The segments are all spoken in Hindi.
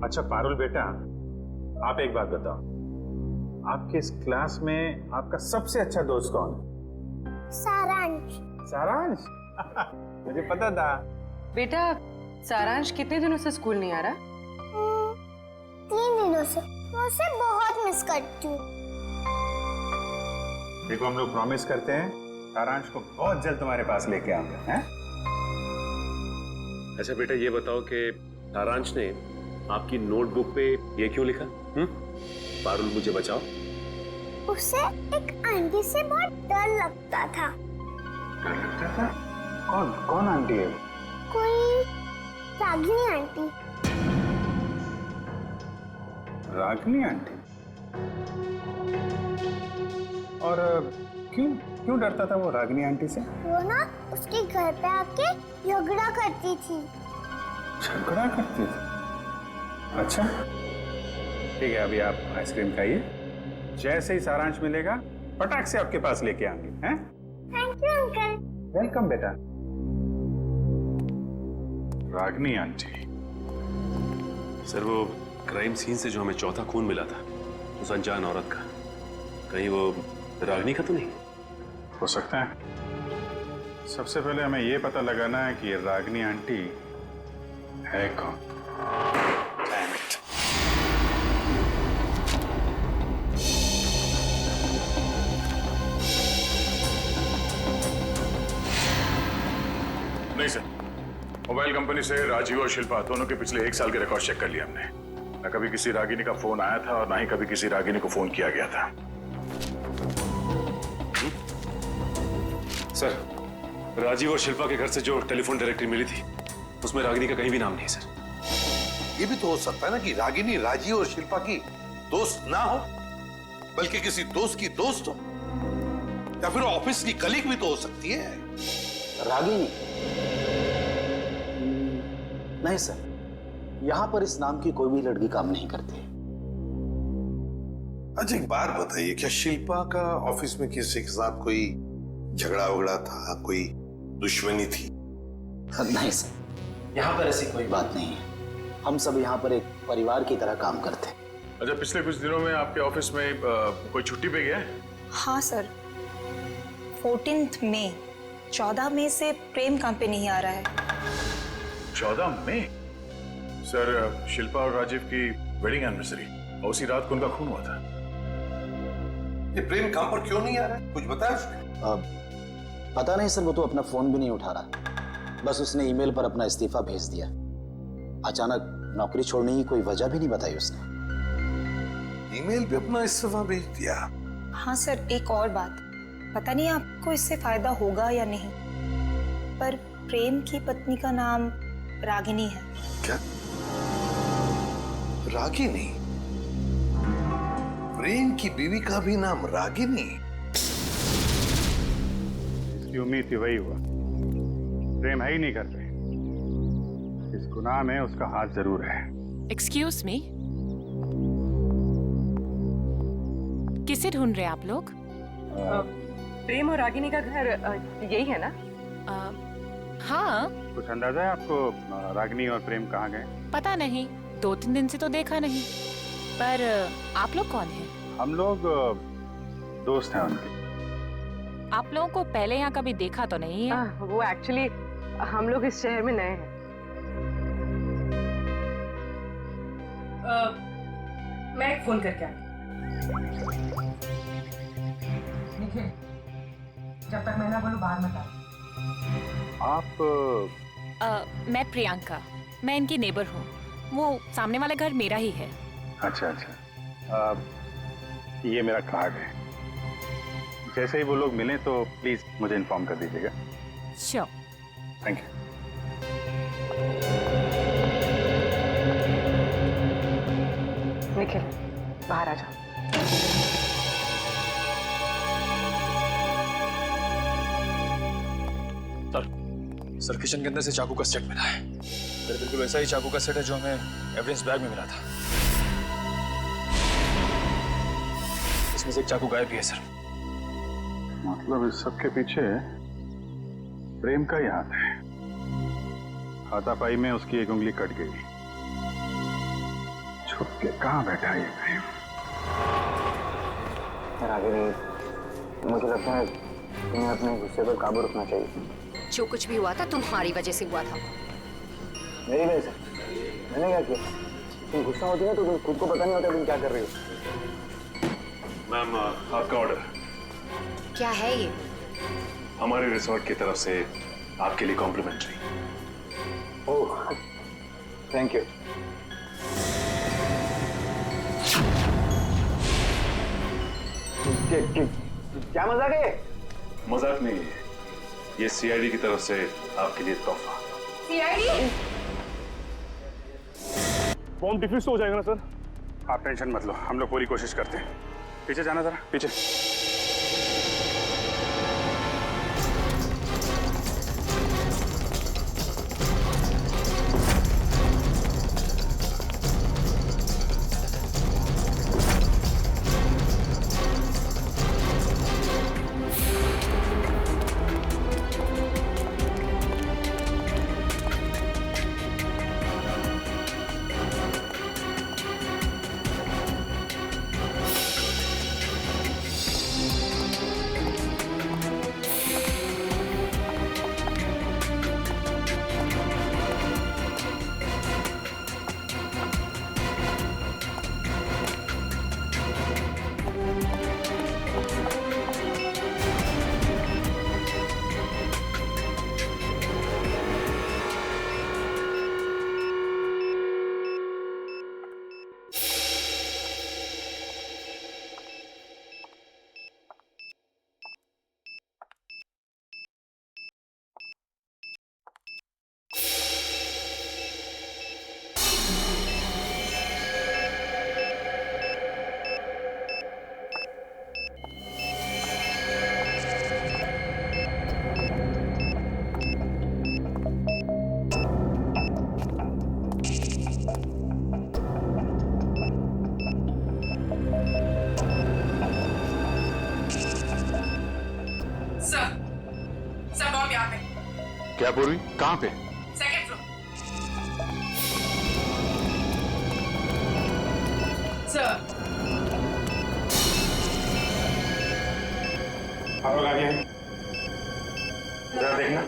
अच्छा पारुल बेटा, आप एक बात बताओ, आपके इस क्लास में आपका सबसे अच्छा दोस्त कौन है? सारांश। सारांश? मुझे पता था। बेटा, सारांश कितने दिनों से स्कूल नहीं आ रहा? 3 दिनों से। मैं उसे बहुत मिस करती हूँ। देखो, हम लोग प्रॉमिस करते हैं सारांश को बहुत जल्द तुम्हारे पास लेके आएंगे, हैं? अच्छा बेटा, ये बताओ कि सारांश ने आपकी नोटबुक पे ये क्यों लिखा? पारुल मुझे बचाओ। उसे एक आंटी से बहुत डर लगता था। डर लगता था? कौन आंटी है? कोई रागिनी आंटी। रागिनी आंटी? और क्यों डरता था वो रागिनी आंटी से? वो ना उसके घर पे आके झगड़ा करती थी। झगड़ा करती थी? अच्छा ठीक है, अभी आप आइसक्रीम खाइए, जैसे ही सारांश मिलेगा फटाक से आपके पास लेके आएंगे, हैं? Thank you uncle. वेलकम बेटा। रागिनी आंटी। सर, वो क्राइम सीन से जो हमें चौथा खून मिला था उस अनजान औरत का, कहीं वो रागिनी का तो नहीं? हो सकता है। सबसे पहले हमें ये पता लगाना है कि ये रागिनी आंटी है कौन। Damn it. नहीं सर, मोबाइल कंपनी से राजीव और शिल्पा दोनों के पिछले 1 साल के रिकॉर्ड चेक कर लिया हमने। न कभी किसी रागिनी का फोन आया था और ना ही कभी किसी रागिनी को फोन किया गया था। सर, राजीव और शिल्पा के घर से जो टेलीफोन डायरेक्टरी मिली थी उसमें रागिनी का कहीं भी नाम नहीं है सर। ये भी तो हो सकता है ना कि रागिनी राजीव और शिल्पा की दोस्त ना हो, बल्कि किसी दोस्त की दोस्त हो, या फिर ऑफिस की कलीग भी तो हो सकती है। रागिनी? नहीं सर, यहां पर इस नाम की कोई भी लड़की काम नहीं करती। अच्छा एक बात बताइए, क्या शिल्पा का ऑफिस में किसी के साथ कोई झगड़ा वगड़ा था, कोई दुश्मनी थी? नहीं सर, यहाँ पर ऐसी कोई बात नहीं है। हम सब यहाँ पर एक परिवार की तरह काम करते हैं। अच्छा, पिछले कुछ दिनों में आपके ऑफिस में कोई छुट्टी पे गया है? हाँ सर, 14 मई 14 मई से प्रेम काम पे नहीं आ रहा है। 14 मई? सर, शिल्पा और राजीव की वेडिंग एनिवर्सरी और उसी रात को उनका खून हुआ था। ये प्रेम काम पर क्यों नहीं आ रहा है, कुछ बताया उसने? पता नहीं सर, वो तो अपना फोन भी नहीं उठा रहा। बस उसने ईमेल पर अपना इस्तीफा भेज दिया। अचानक नौकरी छोड़ने की कोई वजह भी नहीं बताई उसने। ईमेल पे अपना इस्तीफा भेज दिया? हाँ सर, एक और बात, पता नहीं आपको इससे फायदा होगा या नहीं, पर प्रेम की पत्नी का नाम रागिनी है। क्या? रागिनी? प्रेम की बीवी का भी नाम रागिनी? इसकी उम्मीद थी, वही हुआ। प्रेम है ही नहीं करते, इस गुनाह में उसका हाथ जरूर है। एक्सक्यूज मी, किसे ढूंढ रहे हैं आप लोग? प्रेम और रागिनी का घर यही है ना? हाँ। कुछ अंदाजा है आपको रागिनी और प्रेम कहाँ गए? पता नहीं, 2-3 दिन से तो देखा नहीं। पर आप लोग कौन हैं? हम लोग दोस्त हैं उनके। आप लोगों को पहले यहाँ कभी देखा तो नहीं है? वो एक्चुअली हम लोग इस शहर में नए हैं। मैं एक फोन करके आती। जब तक मैं ना बोलूं बाहर मत आओ। आप? मैं प्रियंका, मैं इनकी नेबर हूँ। वो सामने वाला घर मेरा ही है। अच्छा, ये मेरा कार्ड है। जैसे ही वो लोग मिलें तो प्लीज मुझे इन्फॉर्म कर दीजिएगा। श्योर। Thank you. निखिल, बाहर आ जाओ। सर, किचन के अंदर से चाकू का सेट मिला है। सर, बिल्कुल वैसा ही चाकू का सेट है जो हमें एविडेंस बैग में मिला था। इसमें से एक चाकू गायब भी है सर। मतलब इस सब के पीछे प्रेम का ही हाथ है। हाथापाई में उसकी एक उंगली कट गई। छुप के कहाँ बैठा है ये प्रेम? रागिनी, मुझे लगता है तुम्हें अपने गुस्से पर काबू रखना चाहिए। जो कुछ भी हुआ था तुम्हारी वजह से हुआ था। मेरी वजह से? मैंने क्या किया? तुम गुस्सा होती है तो तुम खुद को पता नहीं होता तुम क्या कर रही हो। मैम, आपका ऑर्डर। क्या है ये? हमारे रिसोर्ट की तरफ से आपके लिए कॉम्प्लीमेंट्री। Oh, thank you. क्या मजाक है? मजाक नहीं है, ये सीआईडी की तरफ से आपके लिए तोहफा। सीआईडी? बॉम्ब डिफ्यूज हो जाएगा ना सर? आप टेंशन मत लो, हम लोग पूरी कोशिश करते हैं। पीछे जाना जरा, पीछे। सर बॉम्ब यहाँ पे। क्या पूर्वी? कहाँ पे? Second floor. सर आप लोग आगे हैं, जरा देखना।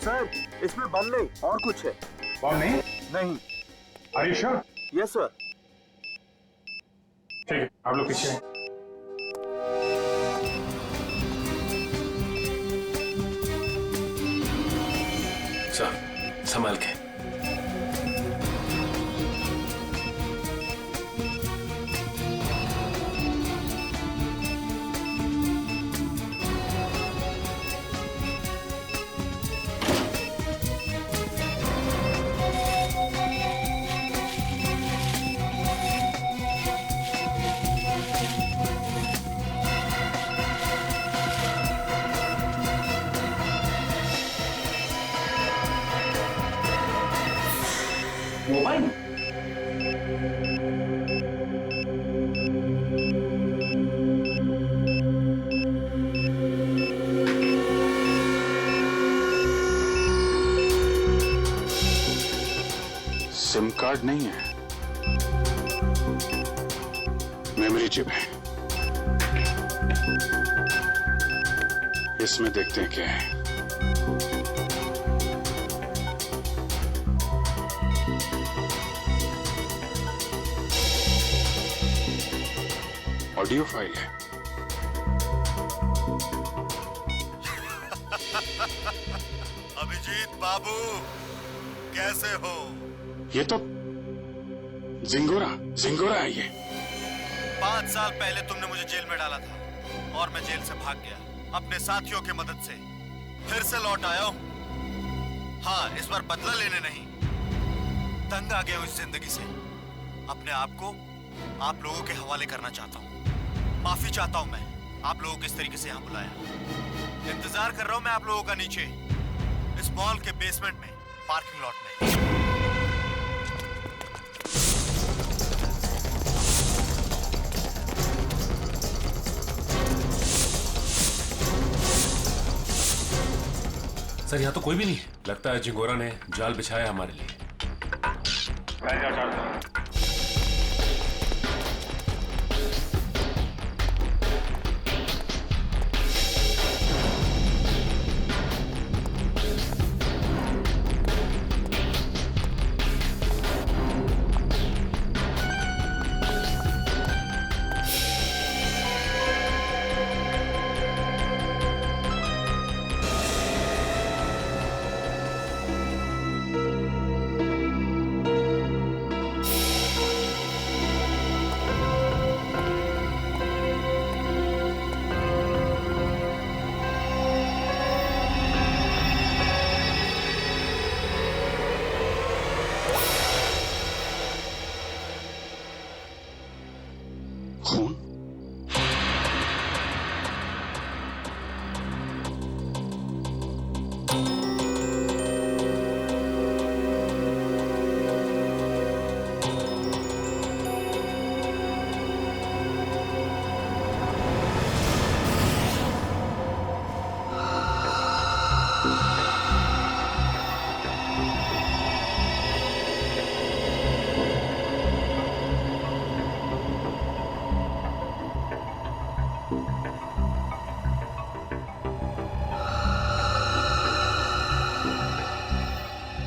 सर, इसमें बम नहीं और कुछ है। बॉम्ब नहीं? नहीं। Are you sure? Yes sir. ठीक है, आप लोग पीछे हैं। सर, संभाल के। मोबाइल? सिम कार्ड नहीं है, मेमोरी चिप है। इसमें देखते हैं क्या है। ऑडियो फाइल है। अभिजीत बाबू, कैसे हो? ये तो जिंगोरा है ये। 5 साल पहले तुमने मुझे जेल में डाला था और मैं जेल से भाग गया अपने साथियों की मदद से। फिर से लौट आया हूं। हाँ, इस बार बदला लेने नहीं, तंग आ गया हूं इस जिंदगी से। अपने आप को आप लोगों के हवाले करना चाहता हूँ। माफी चाहता हूँ मैं आप लोगों को इस तरीके से यहाँ बुलाया। इंतजार कर रहा हूँ मैं आप लोगों का नीचे इस मॉल के बेसमेंट में, पार्किंग लॉट में। सर यहाँ तो कोई भी नहीं है। लगता है झिंगोरा ने जाल बिछाया हमारे लिए। खून?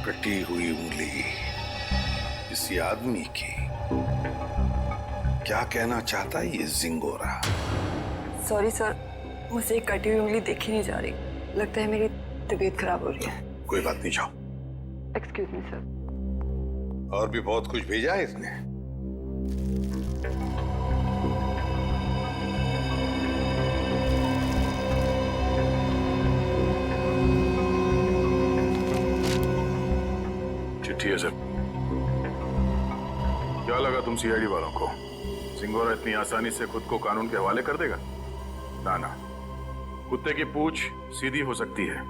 कटी हुई उंगली किसी आदमी की। क्या कहना चाहता है ये जिंगोरा? सॉरी सर, मुझे एक कटी हुई उंगली देखी नहीं जा रही। लगता है मेरी तबीयत खराब हो रही है। कोई बात नहीं, जाओ। Excuse me sir. और भी बहुत कुछ भेजा है इसने। चिट्ठी है सर। क्या लगा तुम सीआईडी वालों को? जिंगोरा इतनी आसानी से खुद को कानून के हवाले कर देगा? ना ना, कुत्ते की पूंछ सीधी हो सकती है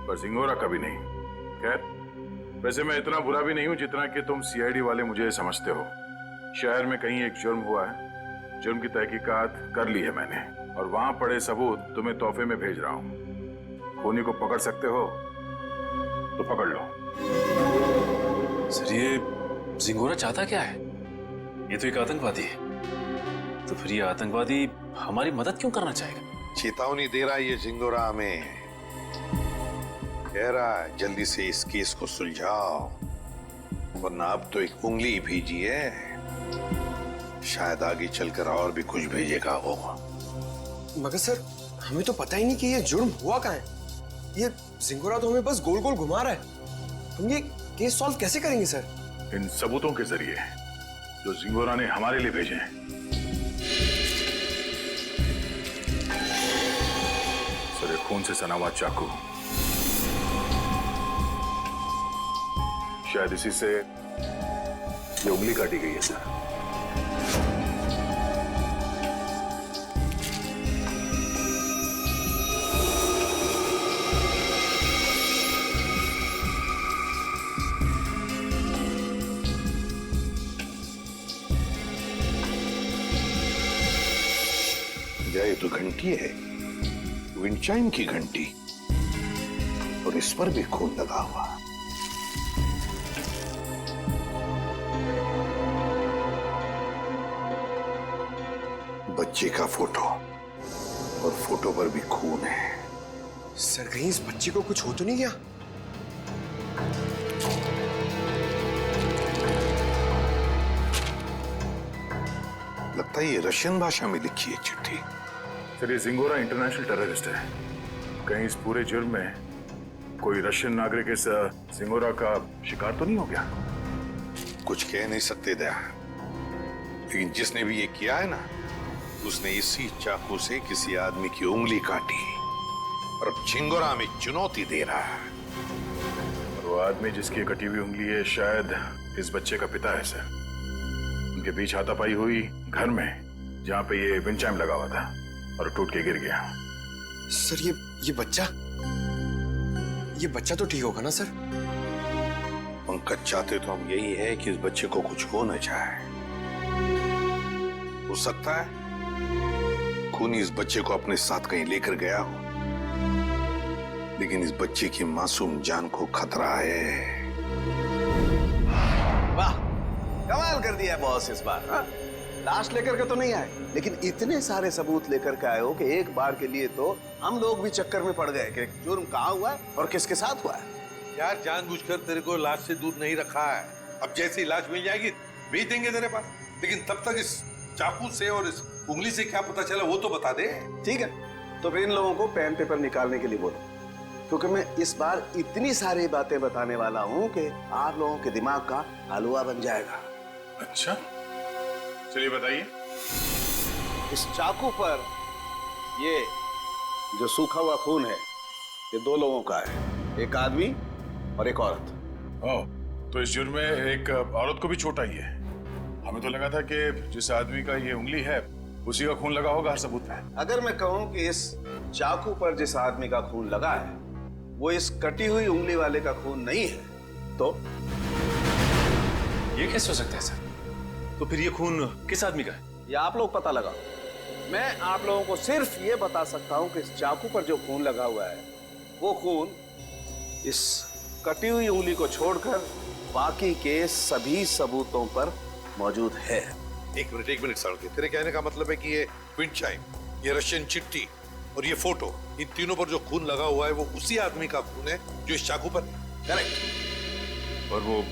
पर जिंगोरा कभी नहीं। खैर, वैसे मैं इतना बुरा भी नहीं हूं जितना कि तुम सीआईडी वाले मुझे समझते हो। शहर में कहीं एक जुर्म हुआ है, जुर्म की तहकीकात कर ली है मैंने और वहां पड़े सबूत तुम्हें तोहफे में भेज रहा हूं। खूनी को पकड़ सकते हो तो पकड़ लो। सर ये जिंगोरा चाहता क्या है? ये तो एक आतंकवादी है। तो फिर ये आतंकवादी हमारी मदद क्यों करना चाहेगा? चेतावनी दे रहा है ये जिंगोरा हमें। कह रहा है जल्दी से इस केस को सुलझाओ, वरना अब तो एक उंगली भेजी है, शायद आगे चलकर और भी कुछ भेजेगा वो। मगर सर, हमें तो पता ही नहीं कि ये जुर्म हुआ कहाँ है। ये जिंगोरा तो हमें बस गोल गोल घुमा रहा है। हम ये केस सॉल्व कैसे करेंगे सर? इन सबूतों के जरिए जो जिंगोरा ने हमारे लिए भेजे हैं। सर, खून से सना हुआ चाकू, शायद इसी से ये उंगली काटी गई है सर। ये तो घंटी है, विंडचाइम की घंटी, और इस पर भी खून लगा हुआ। बच्चे का फोटो, और फोटो पर भी खून है। सर, कहीं इस बच्चे को कुछ हो तो नहीं गया? लगता है ये रशियन भाषा में लिखी है चिट्ठी। सर, ये जिंगोरा इंटरनेशनल टेररिस्ट है। कहीं इस पूरे जुर्म में कोई रशियन नागरिक इस जिंगोरा का शिकार तो नहीं हो गया? कुछ कह नहीं सकते दया, लेकिन जिसने भी ये किया है ना, उसने इसी चाकू से किसी आदमी की उंगली काटी और अब जिंगोरा में चुनौती दे रहा है। और वो आदमी जिसकी कटी हुई उंगली है शायद इस बच्चे का पिता है सर। उनके बीच हाथापाई हुई घर में, जहां पे ये विंड चाइम लगा हुआ था और टूट के गिर गया। सर ये बच्चा तो ठीक होगा ना सर? पंकज, चाहते तो हम यही है कि इस बच्चे को कुछ हो न जाए। हो सकता है खूनी इस बच्चे को अपने साथ कहीं लेकर गया हो, लेकिन इस बच्चे की मासूम जान को खतरा है। वाह, कमाल कर दिया बॉस इस बार। हाँ? लाश लेकर के तो नहीं आए, लेकिन इतने सारे सबूत लेकर के आए हो कि एक बार के लिए तो हम लोग भी चक्कर में पड़ गए कि जुर्म कहाँ हुआ और किसके साथ हुआ है। यार, जानबूझकर तेरे को लाश से दूर नहीं रखा है। अब जैसी लाश मिल जाएगी भेज देंगे तेरे पास, लेकिन तब तक इस चाकू से और इस उंगली से क्या पता चला वो तो बता दे। ठीक है, तो फिर इन लोगों को पेन पेपर निकालने के लिए बोलो, क्योंकि मैं इस बार इतनी सारी बातें बताने वाला हूँ कि आप लोगों के दिमाग का हलवा बन जाएगा। अच्छा, चलिए बताइए। इस चाकू पर ये जो सूखा हुआ खून है, ये दो लोगों का है, एक आदमी और एक औरत। ओह, तो इस जुर्म में एक औरत को भी छोटा ही है। हमें तो लगा था कि जिस आदमी का ये उंगली है उसी का खून लगा होगा हर सबूत पे। अगर मैं कहूं कि इस चाकू पर जिस आदमी का खून लगा है वो इस कटी हुई उंगली वाले का खून नहीं है, तो ये कैसे हो सकता है सर? तो फिर ये खून किस आदमी का है? ये आप लोग पता लगाओ। मैं आप लोगों को सिर्फ ये बता सकता हूं कि इस चाकू पर जो खून लगा हुआ है वो खून इस कटी हुई उंगली को छोड़कर बाकी के सभी सबूतों पर मौजूद है। एक मिनट सारुके, तेरे कहने का मतलब है कि ये विंड चाइम, ये रशियन चिट्ठी और ये फोटो, इन तीनों पर जो खून लगा हुआ है वो उसी आदमी का खून है जो इस चाकू पर। करेक्ट। और वो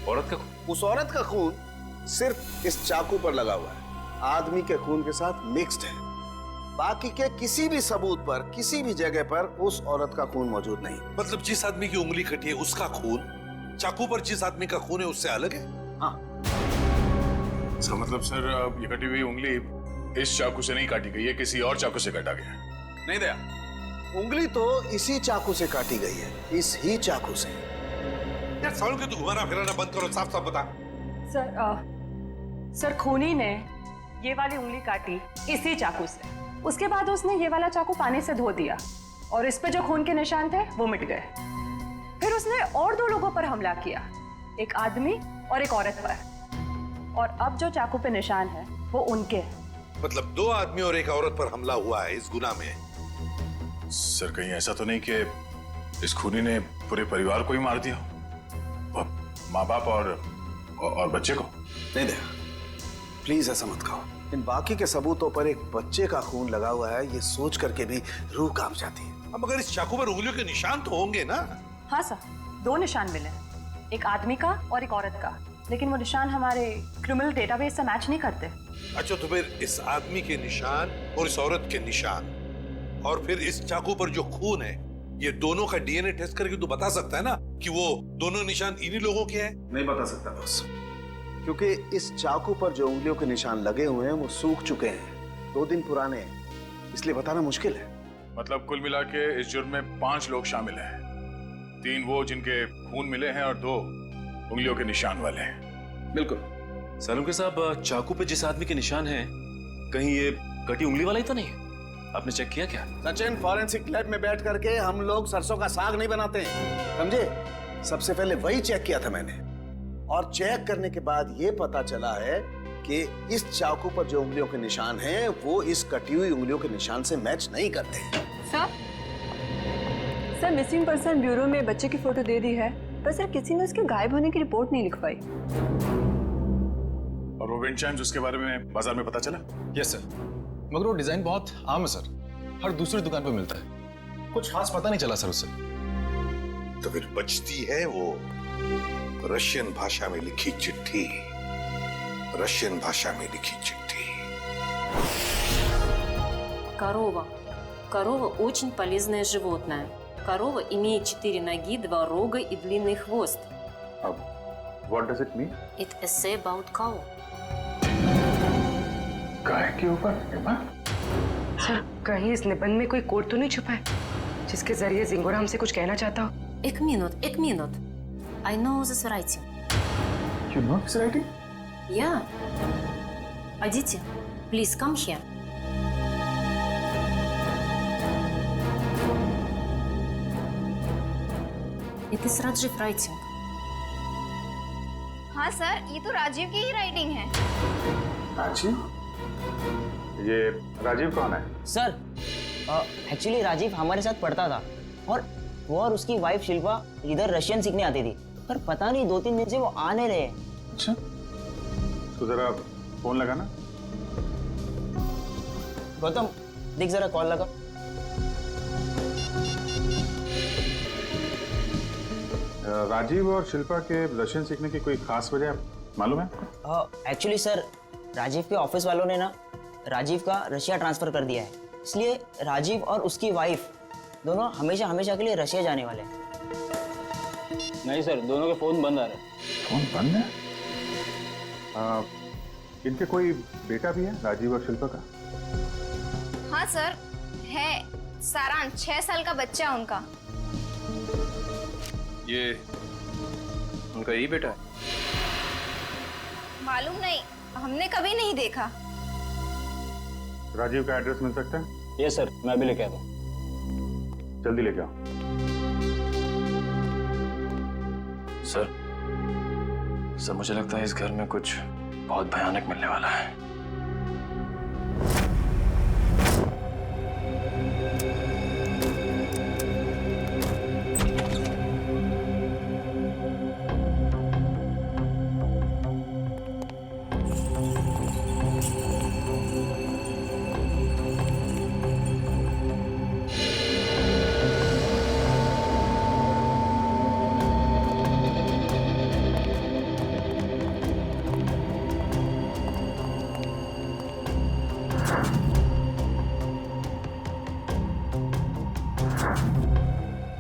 औरत का खून? उस औरत का खून सिर्फ इस चाकू पर लगा हुआ है, आदमी के खून के साथ मिक्स्ड है। बाकी के किसी भी सबूत पर, किसी भी जगह पर उस औरत का खून मौजूद नहीं। मतलब जिस आदमी की उंगली कटी है उसका खून चाकू पर जिस आदमी का खून है उससे अलग है? हाँ। इसका मतलब सर, ये कटी हुई उंगली इस चाकू से नहीं काटी गई है, किसी और चाकू से काटा गया। नहीं दया, उंगली तो इसी चाकू से काटी गई है, इस ही चाकू से। यार सारुके, तू घुमाना फिराना बंद करो, साफ साफ बता। सर खूनी ने ये वाली उंगली काटी इसी चाकू से, उसके बाद उसने ये वाला चाकू पानी से धो दिया और इस पे जो खून के निशान थे वो मिट गए। फिर उसने और दो लोगों पर हमला किया, एक आदमी और एक औरत पर, और अब जो चाकू पे निशान है वो उनके हैं। मतलब दो आदमी और एक औरत पर हमला हुआ है इस गुनाह में। सर, कहीं ऐसा तो नहीं कि इस खूनी ने पूरे परिवार को ही मार दिया, माँ बाप और बच्चे को? नहीं दया, प्लीज ऐसा मत कहो। इन बाकी के सबूतों पर एक बच्चे का खून लगा हुआ है, ये सोच करके भी रूह कांप जाती है। अब मगर इस चाकू पर उंगलियों के निशान तो होंगे ना? हाँ सर, दो निशान मिले, एक आदमी का और एक औरत का, लेकिन वो निशान हमारे क्रिमिनल डेटाबेस से मैच नहीं करते। अच्छा, तो फिर इस आदमी के निशान और इस औरत के निशान और फिर इस चाकू पर जो खून है, ये दोनों का डीएनए टेस्ट करके तू बता सकता है ना कि वो दोनों निशान इन्हीं लोगों के हैं? नहीं बता सकता बॉस, क्योंकि इस चाकू पर जो उंगलियों के निशान लगे हुए हैं वो सूख चुके हैं, 2 दिन पुराने हैं, इसलिए बताना मुश्किल है। मतलब कुल मिला के इस जुर्म में 5 लोग शामिल हैं, 3 वो जिनके खून मिले हैं और 2 उंगलियों के निशान वाले हैं। बिल्कुल। सारुके साहब, चाकू पे जिस आदमी के निशान हैं, कहीं ये कटी उंगली वाला ही तो नहीं? आपने चेक किया क्या? सचिन, फॉरेंसिक लैब में बैठ करके हम लोग सरसों का साग नहीं बनाते हैं, समझे? सबसे पहले वही चेक किया था मैंने, और चेक करने के बाद ये पता चला है कि इस चाकू पर जो उंगलियों के निशान हैं वो इस कटी हुई उंगलियों के निशान से मैच नहीं करते। सर मिसिंग पर्सन ब्यूरो में बच्चे की फोटो दे दी है, पर सर किसी ने उसके गायब होने की रिपोर्ट नहीं लिखवाई। और वो विंड चाइम्स, उसके बारे में बाजार में पता चला? यस सर, मगर वो डिजाइन बहुत आम है सर, हर दूसरी दुकान पे मिलता है, कुछ खास पता नहीं चला सर उससे। तो फिर बचती है वो रशियन भाषा में लिखी चिट्ठी, रशियन भाषा में लिखी चिट्ठी। Корова. Корова очень полезное животное. Корова имеет 4 ноги, 2 рога и длинный хвост. What does it mean? It essay about cow. गाय के ऊपर? सर, कहीं इस निबंध में कोई कोड तो नहीं छुपा है जिसके जरिए जिंगोरा हमसे कुछ कहना चाहता हो? एक minute. I know this writing. You know this writing? Я? Адити, please come here. Это с Раджив Райтинг. हाँ सर, ये तो राजीव की ही राइटिंग है। राजीव? ये राजीव कौन है? सर, एक्चुअली राजीव हमारे साथ पढ़ता था और वो और उसकी वाइफ शिल्पा इधर रशियन सीखने आती थी, पर पता नहीं 2-3 दिन से वो आ नहीं रहे। अच्छा, तो जरा फोन लगाना। गौतम, देख जरा कॉल लगा। राजीव और शिल्पा के रशियन सीखने की कोई खास वजह मालूम है? एक्चुअली सर, राजीव के ऑफिस वालों ने ना राजीव का रशिया ट्रांसफर कर दिया है, इसलिए राजीव और उसकी वाइफ दोनों हमेशा हमेशा के लिए रशिया जाने वाले हैं। नहीं सर, दोनों के फोन बंद आ रहे हैं। फोन बंद है? इनके कोई बेटा भी है, राजीव और शिल्पा का? हाँ सर, है। सारांश, 6 साल का बच्चा है उनका। ये उनका यही बेटा है? मालूम नहीं, हमने कभी नहीं देखा। राजीव का एड्रेस मिल सकता है? ये सर, मैं अभी लेके आता हूँ। जल्दी लेके आओ। सर मुझे लगता है इस घर में कुछ बहुत भयानक मिलने वाला है।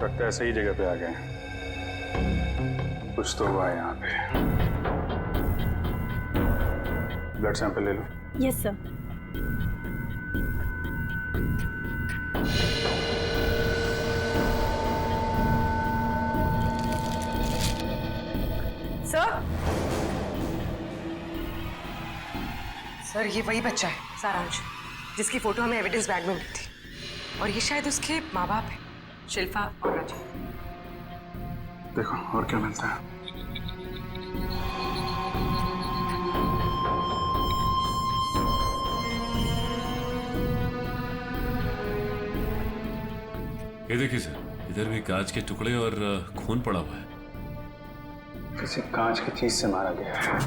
लगता है सही जगह पे आ गए। कुछ तो हुआ है यहाँ पे। ब्लड सैंपल ले लो। Yes sir. सर, ये वही बच्चा है सारांश, जिसकी फोटो हमें एविडेंस बैग में मिली थी, और ये शायद उसके माँ बाप है, शिल्पा और राजीव। देखो और क्या मिलता है। ये देखिए सर, इधर भी कांच के टुकड़े और खून पड़ा हुआ है। किसी कांच की चीज से मारा गया है।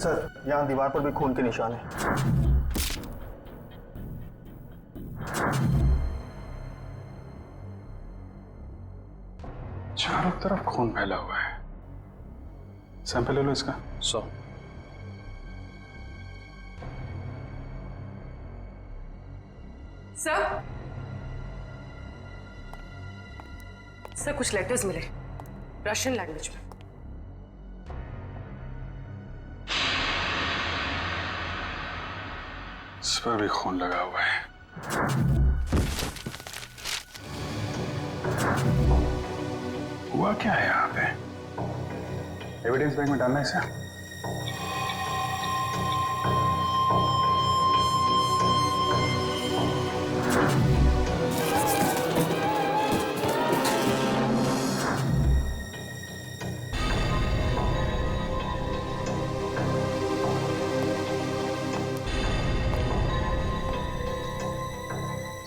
सर, यहाँ दीवार पर भी खून के निशान हैं। चारों तरफ खून फैला हुआ है। सैंपल ले लो इसका। 100। सर, कुछ लेटर्स मिले रशियन लैंग्वेज में। इस पर भी खून लगा हुआ है। हुआ क्या है यहाँ पे? एविडेंस बैग में डालना है इसे।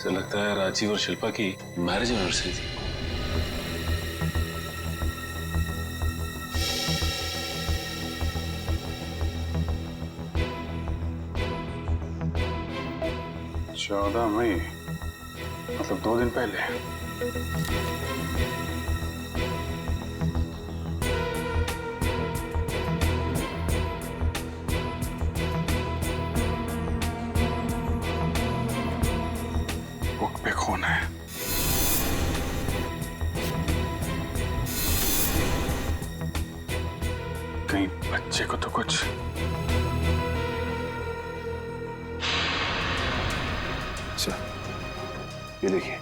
तो लगता है राजीव और शिल्पा की मैरिज एनिवर्सरी थी। चौदह मई, मतलब 2 दिन पहले। बुक पे खून है। कहीं बच्चे को तो कुछ। सर, ये देखिए,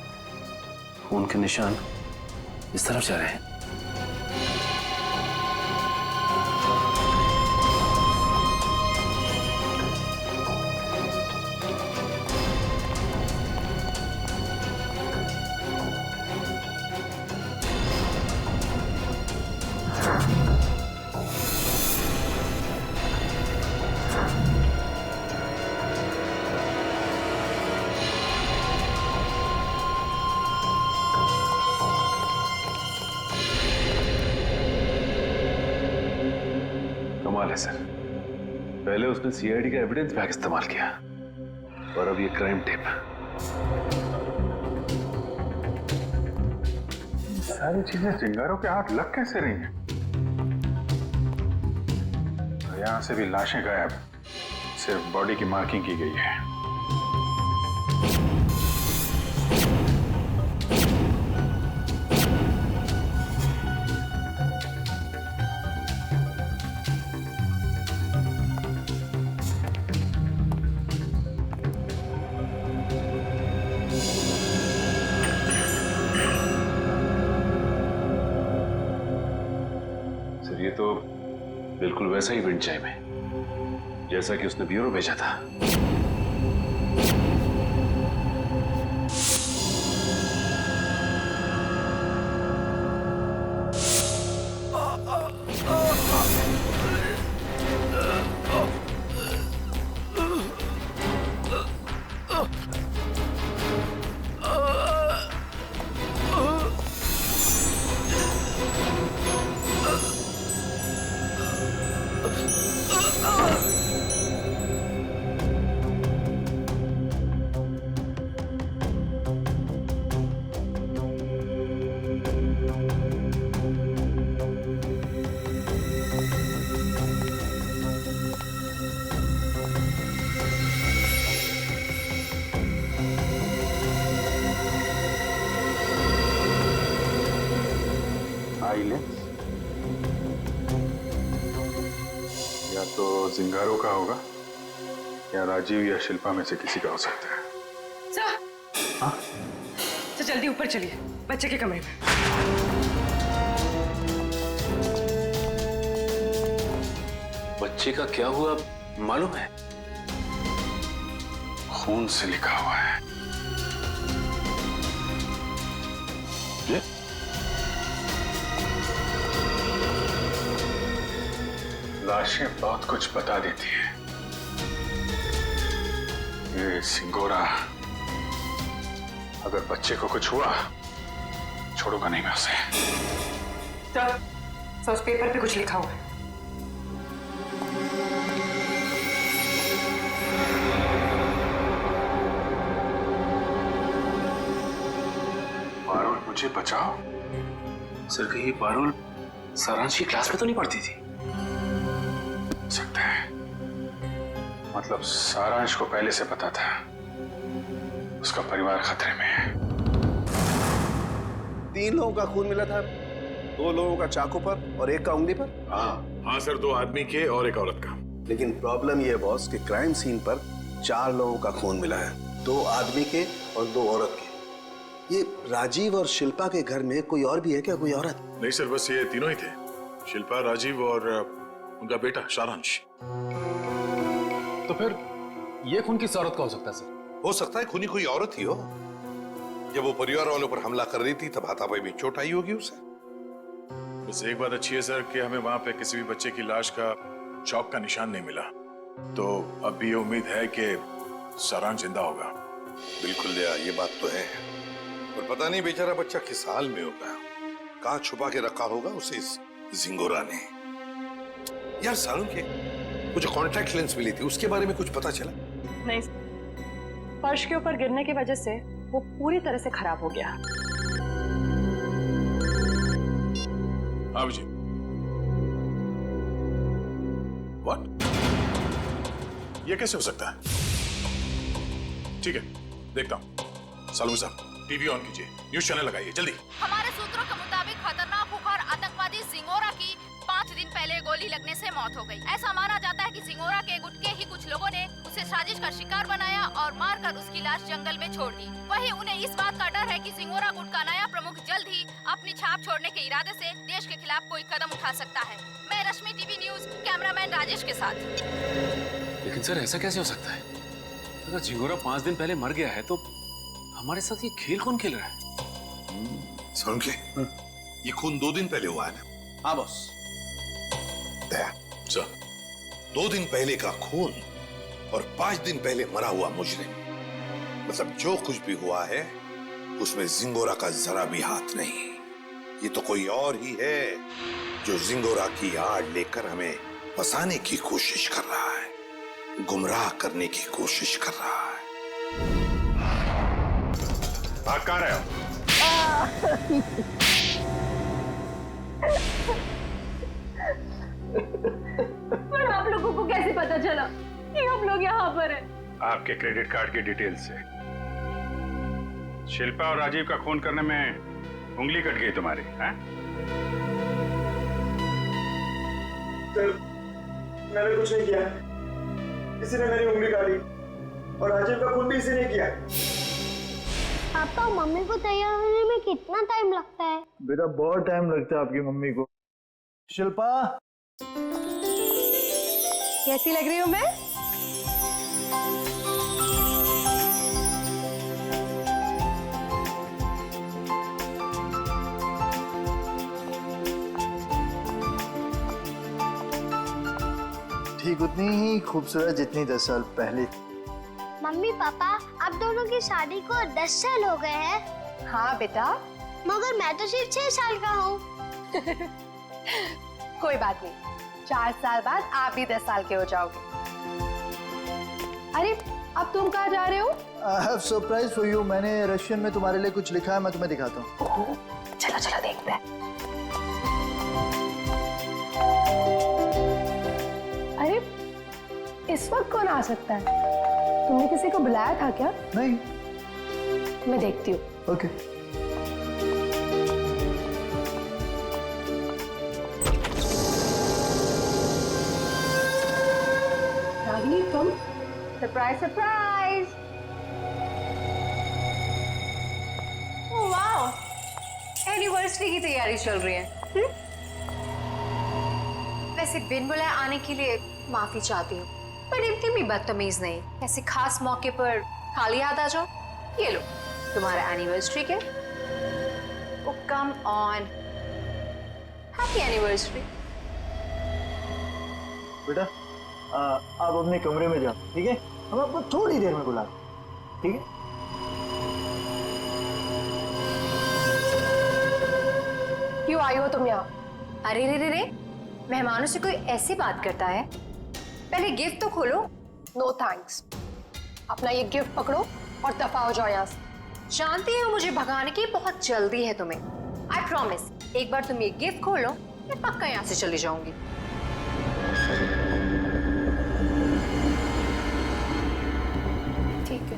खून के निशान इस तरफ जा रहे हैं। कमाल है सर, पहले उसने सीआईडी का एविडेंस बैग इस्तेमाल किया और अब ये क्राइम टेप। सारी चीजें चिंगारों के हाथ लग कैसे रही हैं? यहां से भी लाशें गायब, सिर्फ बॉडी की मार्किंग की गई है। सर ये तो बिल्कुल वैसा ही विंड चाइम है जैसा कि उसने ब्यूरो भेजा था। या तो जिंगारो का होगा या राजीव या शिल्पा में से किसी का हो सकता है। सर, हाँ? तो जल्दी ऊपर चलिए, बच्चे के कमरे में। बच्चे का क्या हुआ मालूम है? खून से लिखा हुआ है। ये? लाशें बहुत कुछ बता देती है। ये सिंगोरा अगर बच्चे को कुछ हुआ छोड़ूंगा नहीं मैं उसे। सर, उस पेपर पे कुछ लिखा हुआ है। पारुल मुझे बचाओ। सर कहीं पारुल सारांश की क्लास में तो नहीं पढ़ती थी? सकता है, मतलब सारांश को पहले से पता था उसका परिवार खतरे में है। 3 लोगों का खून मिला था, 2 लोगों का चाकू पर और 1 का उंगली पर। हाँ सर, 2 आदमी के और 1 औरत का। लेकिन प्रॉब्लम यह है बॉस कि क्राइम सीन पर 4 लोगों का खून मिला है, 2 आदमी के और 2 औरत के। ये राजीव और शिल्पा के घर में कोई और भी है क्या, कोई औरत? नहीं सर, बस ये तीनों ही थे, शिल्पा, राजीव और उनका बेटा सारांश। तो फिर ये खून किस औरत का हो सकता है सर? हो सकता है खूनी कोई औरत ही हो। जब वो परिवार वालों पर हमला कर रही थी तब हाथापाई में चोट आई होगी उसे। बस एक बात अच्छी है सर कि हमें वहां पे किसी भी बच्चे की लाश का चौक का निशान नहीं मिला, तो अब भी ये उम्मीद है कि सारांश जिंदा होगा। बिल्कुल दया, ये बात तो है, पर पता नहीं बेचारा बच्चा किस हाल में होगा, कहाँ छुपा के रखा होगा उसे इस जिंगोरा ने। यार सारुण के वो जो कॉन्टैक्ट लेंस मिली थी उसके बारे में कुछ पता चला? नहीं, फर्श के ऊपर गिरने की वजह से वो पूरी तरह से खराब हो गया। हाँ जी। व्हाट? ये कैसे हो सकता है? ठीक है, देखता हूं। सालू साहब, टीवी ऑन कीजिए, न्यूज चैनल लगाइए जल्दी। हमारे सूत्रों के मुताबिक खतरनाक खुखार आतंकवादी जिंगोरा की 5 दिन पहले पहले गोली लगने से मौत हो गई। ऐसा माना जाता है कि सिंगोरा के गुट के ही कुछ लोगों ने उसे साजिश का शिकार बनाया और मारकर उसकी लाश जंगल में छोड़ दी। वहीं उन्हें इस बात का डर है कि सिंगोरा गुट का नया प्रमुख जल्द ही अपनी छाप छोड़ने के इरादे से देश के खिलाफ कोई कदम उठा सकता है। मैं रश्मि, टीवी न्यूज, कैमरामैन राजेश के साथ। लेकिन सर ऐसा कैसे हो सकता है? अगर झिंगोरा 5 दिन पहले मर गया है तो हमारे साथ ये खेल कौन खेल रहा है? सुन के ये खून 2 दिन पहले हुआ है ना? हाँ बॉस। दया सर, 2 दिन पहले का खून और 5 दिन पहले मरा हुआ मुजरिम, मतलब जो कुछ भी हुआ है उसमें जिंगोरा का जरा भी हाथ नहीं। ये तो कोई और ही है जो जिंगोरा की आड़ लेकर हमें फंसाने की कोशिश कर रहा है, गुमराह करने की कोशिश कर रहा है। भाग कहाँ रहे हो? पर आप लोगों को कैसे पता चला कि हम लोग यहाँ पर हैं? आपके क्रेडिट कार्ड की डिटेल से। शिल्पा और राजीव का खून करने में उंगली कट गई तुम्हारी, हैं? सर, मैंने कुछ नहीं किया, किसी ने मेरी उंगली काटी और राजीव का खून भी इसी ने किया। पापा, मम्मी को तैयार होने में कितना टाइम लगता है? बेटा बहुत टाइम लगता है आपकी मम्मी को। शिल्पा, कैसी लग रही हूँ मैं? ठीक उतनी ही खूबसूरत जितनी 10 साल पहले। मम्मी पापा, आप दोनों की शादी को 10 साल हो गए हैं। हाँ बेटा। मगर मैं तो सिर्फ 6 साल का हूँ। कोई बात नहीं, 4 साल बाद आप भी 10 साल के हो जाओगे। अरे अब तुम कहाँ जा रहे हो? I have surprise for you। मैंने रशियन में तुम्हारे लिए कुछ लिखा है, मैं तुम्हें दिखाता हूँ। चलो चलो देखते हैं। अरे इस वक्त कौन आ सकता है? तुमने किसी को बुलाया था क्या? नहीं। मैं देखती हूँ। ओके। रागिनी, तुम? Surprise surprise. Oh wow, anniversary की तैयारी चल रही है। वैसे बिन बुलाए आने के लिए माफी चाहती हूँ, पर इतनी भी बदतमीज नहीं। ऐसे खास मौके पर खाली हाथ आ जाओ। ये लो तुम्हारा एनिवर्सरी के। ओ कम ऑन, हैप्पी एनिवर्सरी। बेटा आप अपने कमरे में जाओ, ठीक है? हम आपको थोड़ी देर में बुला, ठीक है? क्यों आई हो तुम यहाँ? अरे रे रे रे, मेहमानों से कोई ऐसी बात करता है? पहले गिफ्ट तो खोलो। नो थैंक्स, अपना ये गिफ्ट पकड़ो और दफा हो जाओ यहाँ से। जानती हो मुझे भगाने की बहुत जल्दी है तुम्हें। आई प्रॉमिस, एक बार तुम ये गिफ्ट खोलो, मैं पक्का यहाँ से चली जाऊंगी। ठीक है।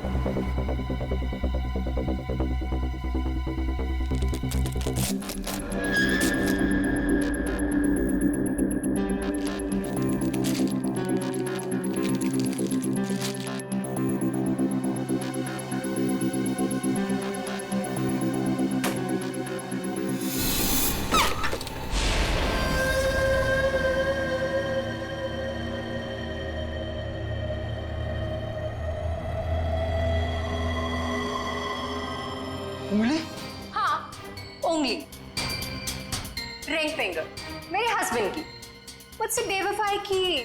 उंगली? हाँ, उंगली। रिंग फिंगर, मेरे हस्बैंड की। मुझसे बेवफाई की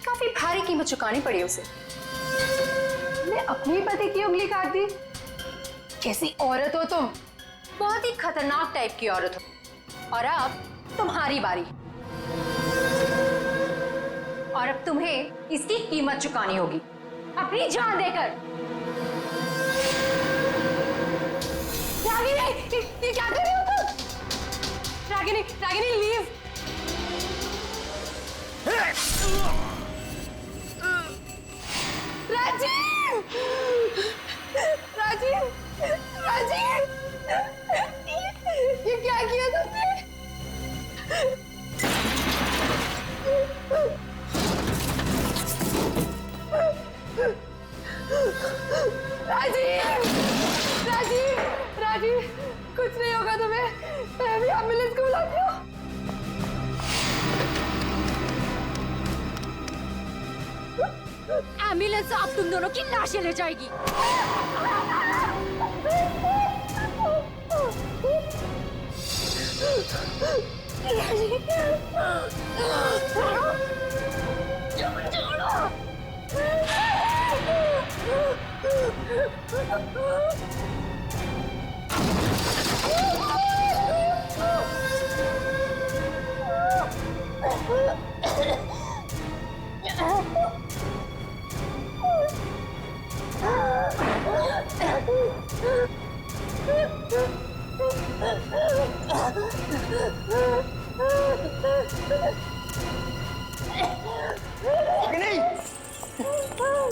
काफी भारी कीमत चुकानी पड़ी उसे। मैं अपनी पति की उंगली काट दी? कैसी औरत हो तुम? बहुत ही खतरनाक टाइप की औरत हो। और अब तुम्हारी बारी। और अब तुम्हें इसकी कीमत चुकानी होगी, अपनी जान देकर। रागिनी, ये क्या कर रही हो तुम? रागिनी, रागिनी लीव। राजीव, राजीव, राजीव, ये क्या किया तुमने? मैं अभी एम्बुलेंस को बुलाती हूँ। एम्बुलेंस आप तुम दोनों की लाशें ले जाएगी।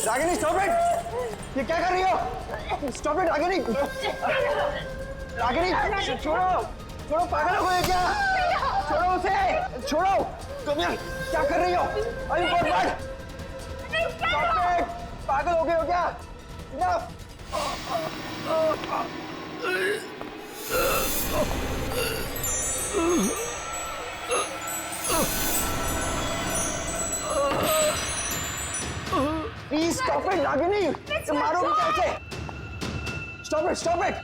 Ragini stop it! ये क्या कर रही हो? Stop it Ragini! रागिनी छोड़ो! छोड़ो, पागल हो गए क्या? छोड़ो उसे! छोड़ो! तुम यार क्या कर रही हो? अरे बर्बाद! Stop it! पागल हो गए हो क्या? Enough! Please stop it, Ragini! तुम मारोगे कैसे? Stop it! Stop it!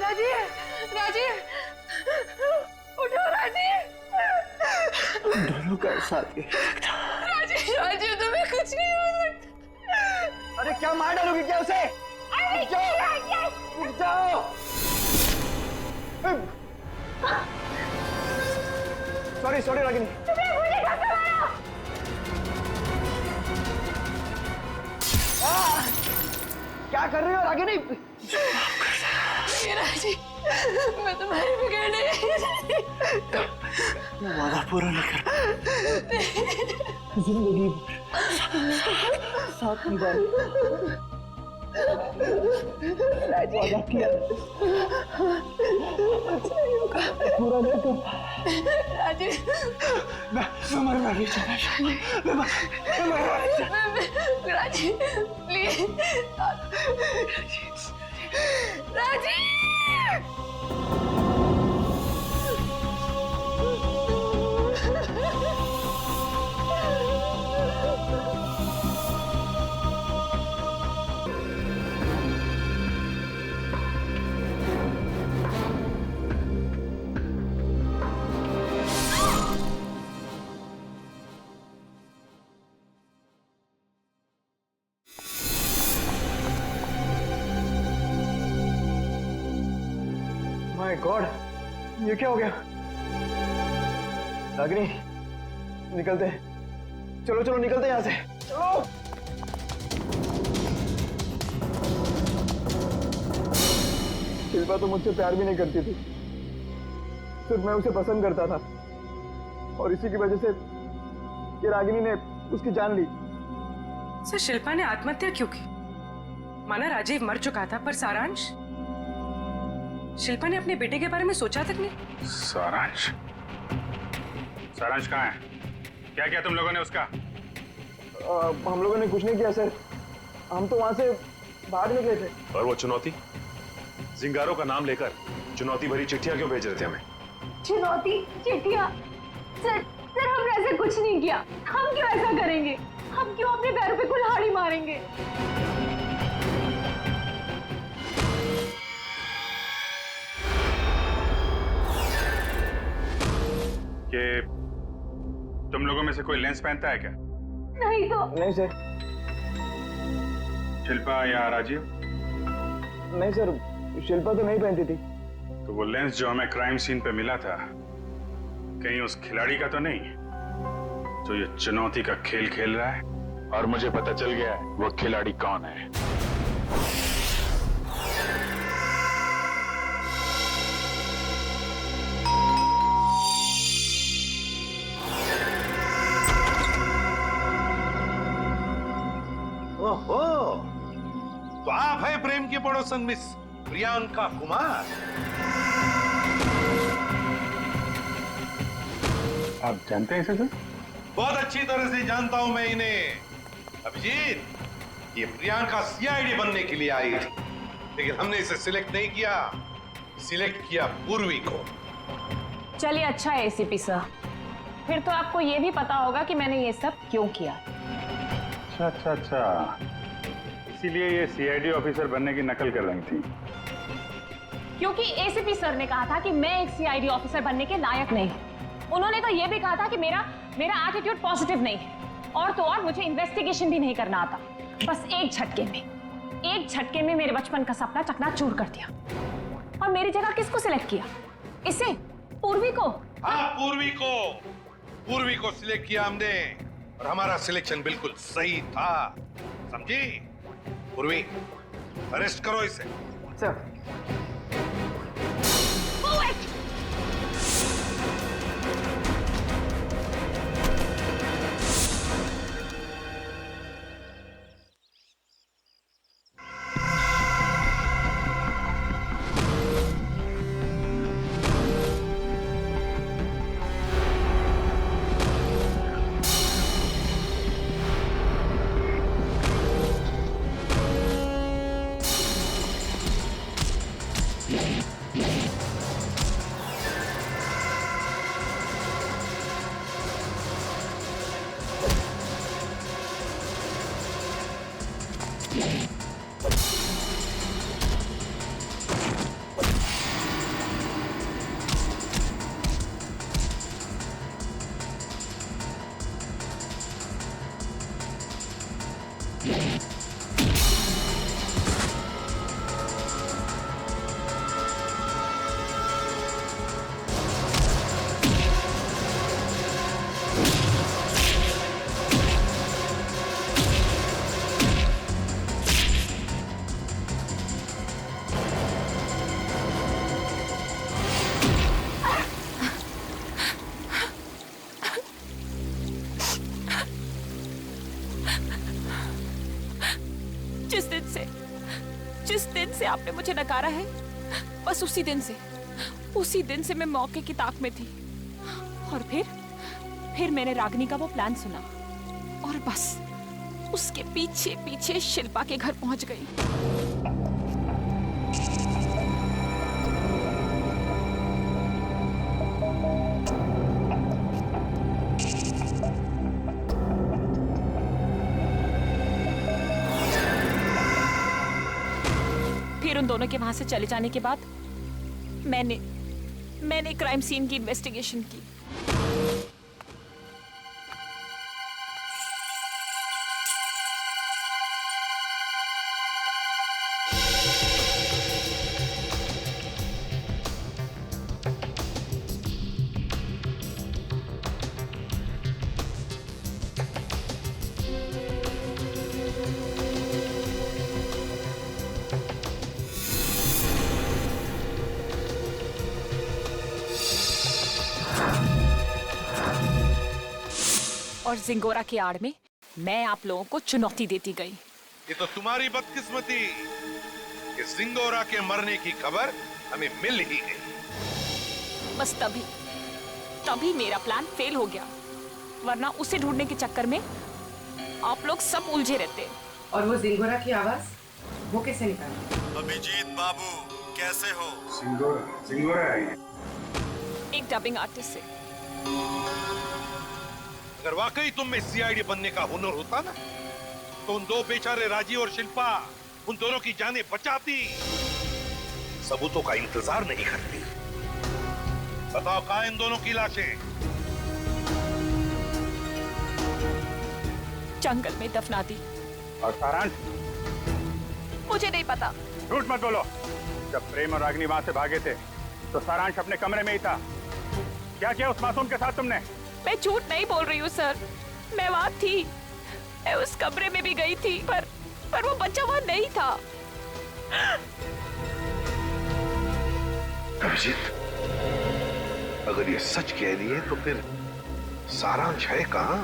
Rajiv! Rajiv! उठो राजीव! दोनों का साथ ही राजीव! राजीव तुम्हें कुछ नहीं हो सकता। अरे क्या मार डालोगी क्या उसे? रुक जाओ! सॉरी रागिनी। क्या कर रही हो रागिनी? राजीव, मैं तुम्हारी बिगड़ने वादा पूरा नहीं कर जिंदगी साथ निभाओ। वादा किया पूरा नहीं कर। राजीव, मैं मरना नहीं चाहता। Rajeev please Rajeev. My god, ये क्या हो गया? रागिनी निकलते हैं। चलो चलो निकलते हैं यहाँ से। चलो। शिल्पा तो मुझसे प्यार भी नहीं करती थी, सिर्फ मैं उसे पसंद करता था और इसी की वजह से ये रागिनी ने उसकी जान ली। सर शिल्पा ने आत्महत्या क्यों की? माना राजीव मर चुका था, पर सारांश? शिल्पा ने अपने बेटे के बारे में सोचा तक नहीं। सारांश? सारांश कहाँ है? क्या किया तुम लोगों ने उसका? हम लोगों ने कुछ नहीं किया सर, हम तो वहां से भाग निकले थे। और वो चुनौती? जिंगारों का नाम लेकर चुनौती भरी चिट्ठियां क्यों भेज रहे थे हमें? चुनौती चिट्ठियां? सर हमने ऐसा कुछ नहीं किया। हम क्यों ऐसा करेंगे? हम क्यों अपने पैरों पे कुल्हाड़ी मारेंगे? कि तुम लोगों में से कोई लेंस पहनता है क्या? नहीं तो। नहीं सर। शिल्पा या राजीव? नहीं सर, शिल्पा तो नहीं पहनती थी। तो वो लेंस जो हमें क्राइम सीन पे मिला था, कहीं उस खिलाड़ी का तो नहीं जो ये चुनौती का खेल खेल रहा है? और मुझे पता चल गया है वो खिलाड़ी कौन है। ओहो, तो आप है प्रेम की पड़ोसन मिस प्रियंका कुमार। आप जानते हैं इसे सर? बहुत अच्छी तरह से जानता हूं मैं इन्हें। अभिजीत, ये प्रियंका सीआईडी बनने के लिए आई थी, लेकिन हमने इसे सिलेक्ट नहीं किया, सिलेक्ट किया पूर्वी को। चलिए अच्छा है एसीपी सर, फिर तो आपको ये भी पता होगा कि मैंने ये सब क्यों किया। अच्छा, इसीलिए ये सीआईडी ऑफिसर बनने की नकल कर रही थी। क्योंकि एसीपी सर ने कहा था कि मैं एक सीआईडी ऑफिसर बनने के लायक नहीं हूं। उन्होंने तो ये भी कहा था कि मेरा एटीट्यूड पॉजिटिव नहीं है, और तो और मुझे इन्वेस्टिगेशन भी नहीं करना आता। बस एक झटके में मेरे बचपन का सपना चकनाचूर कर दिया। और मेरी जगह किसको सिलेक्ट किया? इसे, पूर्वी को। हाँ, पूर्वी को सिलेक्ट किया हमने, और हमारा सिलेक्शन बिल्कुल सही था, समझी? पूर्वी, अरेस्ट करो इसे। सर। जिस दिन से आपने मुझे नकारा है, बस उसी दिन से मैं मौके की ताक में थी। और फिर मैंने रागिनी का वो प्लान सुना, और बस उसके पीछे पीछे शिल्पा के घर पहुंच गई। फिर उन दोनों के वहां से चले जाने के बाद मैंने क्राइम सीन की इन्वेस्टिगेशन की। और जिंगोरा की आड़ में मैं आप लोगों को चुनौती देती गई। ये तो तुम्हारी बदकिस्मती कि जिंगोरा के मरने की खबर हमें मिल ही गई। बस तभी मेरा प्लान फेल हो गया, वरना उसे ढूंढने के चक्कर में आप लोग सब उलझे रहते। और वो जिंगोरा की आवाज वो कैसे निकाली? अभिजीत बाबू कैसे हो? जिंगोरा है एक डबिंग आर्टिस्ट से। अगर वाकई तुम में सीआईडी बनने का हुनर होता ना, तो उन दो बेचारे राजी और शिल्पा उन दोनों की जानें बचाती, सबूतों का इंतजार नहीं करती। बताओ कहां इन दोनों की लाशें? जंगल में दफना दी। और सारांश? मुझे नहीं पता। झूठ मत बोलो। जब प्रेम और रागिनी वहां से भागे थे तो सारांश अपने कमरे में ही था। क्या किया उस मासूम के साथ तुमने? मैं झूठ नहीं बोल रही हूँ सर, मैं वहां थी, मैं उस कमरे में भी गई थी, पर वो बच्चा वहां नहीं था। अभिजीत, अगर ये सच कह रही है तो फिर सारांश है कहाँ?